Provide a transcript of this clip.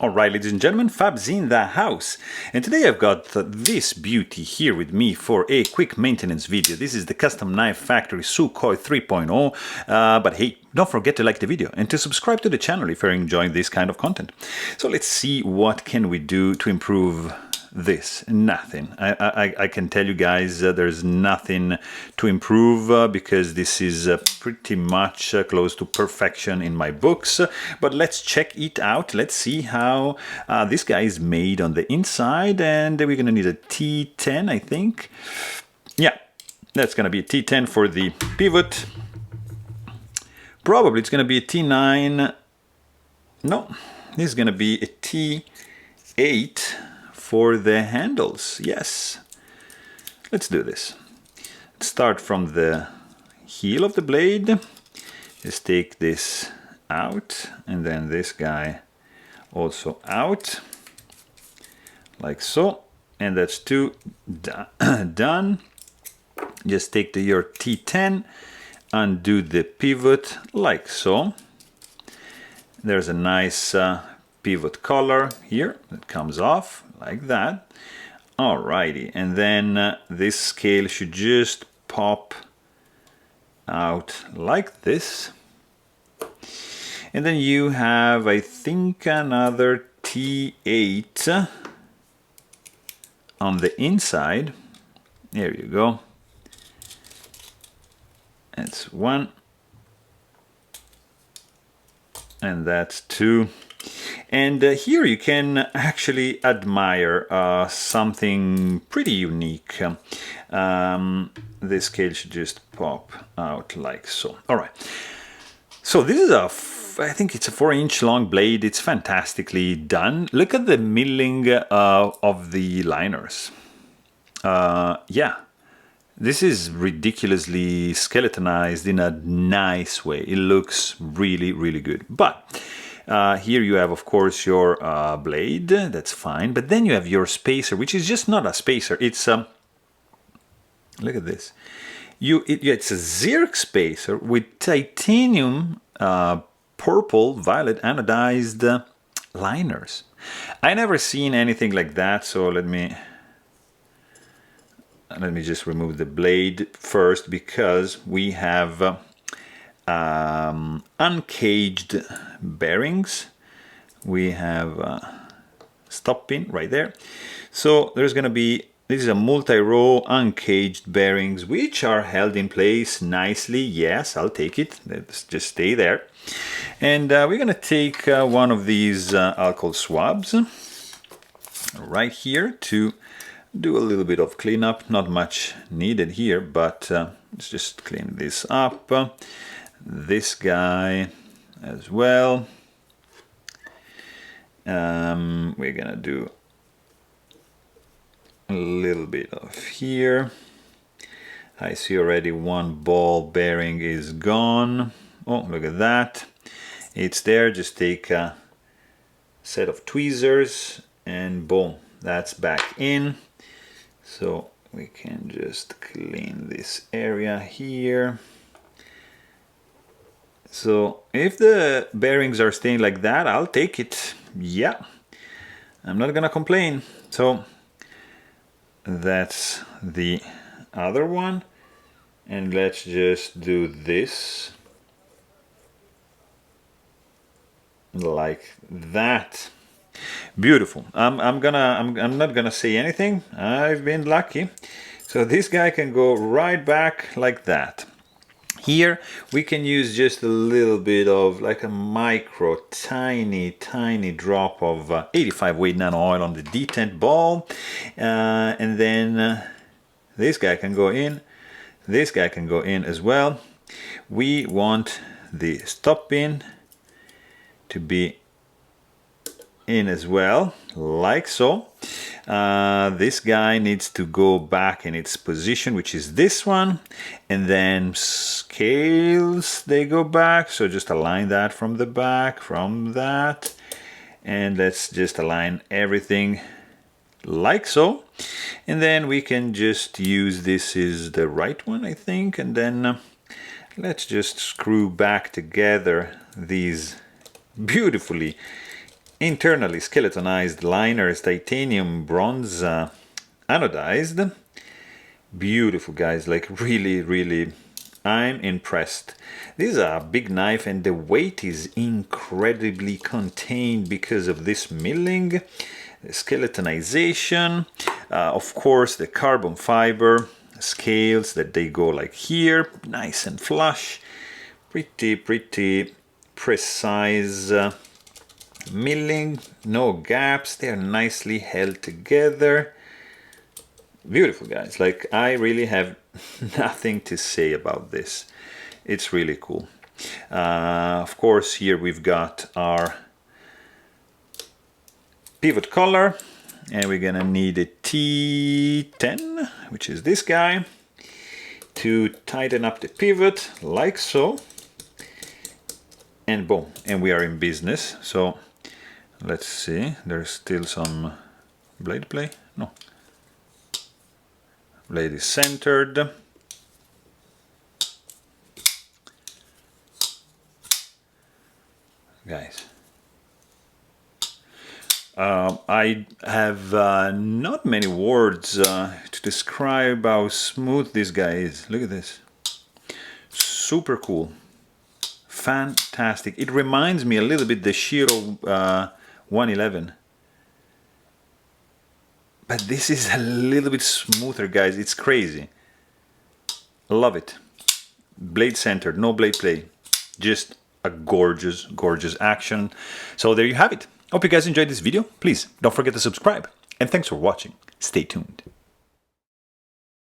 Alright, ladies and gentlemen, Fab's in the house, and today I've got this beauty here with me for a quick maintenance video. This is the Custom Knife Factory Sukhoi 3.0, but hey, don't forget to like the video and to subscribe to the channel if you're enjoying this kind of content. So let's see what can we do to improve this. Nothing. I can tell you guys there's nothing to improve because this is pretty much close to perfection in my books, but let's check it out. Let's see how this guy is made on the inside, and we're gonna need a T10, I think. Yeah, that's gonna be a T10 for the pivot. Probably it's gonna be a T9. No, this is gonna be a T8 for the handles. Yes, let's do this. Let's start from the heel of the blade. Just take this out, and then this guy also out, like so, and that's two done. Just take your T10, undo the pivot like so. There's a nice pivot collar here that comes off like that. Alrighty, and then this scale should just pop out like this. And then you have, I think, another T8 on the inside. There you go. That's one. And that's two. And here you can actually admire something pretty unique. This scale should just pop out like so. All right. So this is I think it's a 4-inch long blade. It's fantastically done. Look at the milling of the liners. Yeah. This is ridiculously skeletonized in a nice way. It looks really, really good. But here you have, of course, your blade. That's fine. But then you have your spacer, which is just not a spacer. It's look at this. It's a Zirc spacer with titanium purple, violet anodized liners. I never seen anything like that. So let me just remove the blade first, because we have uncaged bearings. We have stop pin right there. So there's going to be, this is a multi-row uncaged bearings which are held in place nicely. Yes, I'll take it. Let's just stay there. And we're going to take one of these alcohol swabs right here to do a little bit of cleanup. Not much needed here, but let's just clean this up. This guy as well. We're gonna do a little bit of here. I see already one ball bearing is gone. Oh, look at that. It's there. Just take a set of tweezers and boom, that's back in. So we can just clean this area here. So if the bearings are staying like that, I'll take it. Yeah, I'm not gonna complain. So that's the other one. And let's just do this like that. Beautiful. I'm not gonna say anything. I've been lucky. So this guy can go right back like that. Here we can use just a little bit of like a micro tiny drop of 85 weight nano oil on the detent ball, and then this guy can go in. This guy can go in as well. We want the stop pin to be in as well, like so. This guy needs to go back in its position, which is this one, and then scales, they go back. So just align that from the back, from that, and let's just align everything like so. And then we can just use, this is the right one, I think, and then let's just screw back together these beautifully Internally skeletonized liners, titanium bronze anodized. Beautiful, guys, like really I'm impressed. This is a big knife and the weight is incredibly contained because of this milling, the skeletonization, of course the carbon fiber scales that they go like here, nice and flush, pretty precise milling, no gaps, they're nicely held together. Beautiful, guys, like I really have nothing to say about this. It's really cool. Of course, here we've got our pivot collar, and we're gonna need a T10, which is this guy, to tighten up the pivot like so, and boom, and we are in business. So let's see, there's still some blade play. No, blade is centered. Guys, I have not many words to describe how smooth this guy is. Look at this. Super cool. Fantastic. It reminds me a little bit the Shiro 111. But this is a little bit smoother, guys. It's crazy. Love it. Blade centered, no blade play. Just a gorgeous action. So there you have it. Hope you guys enjoyed this video. Please don't forget to subscribe. And thanks for watching. Stay tuned.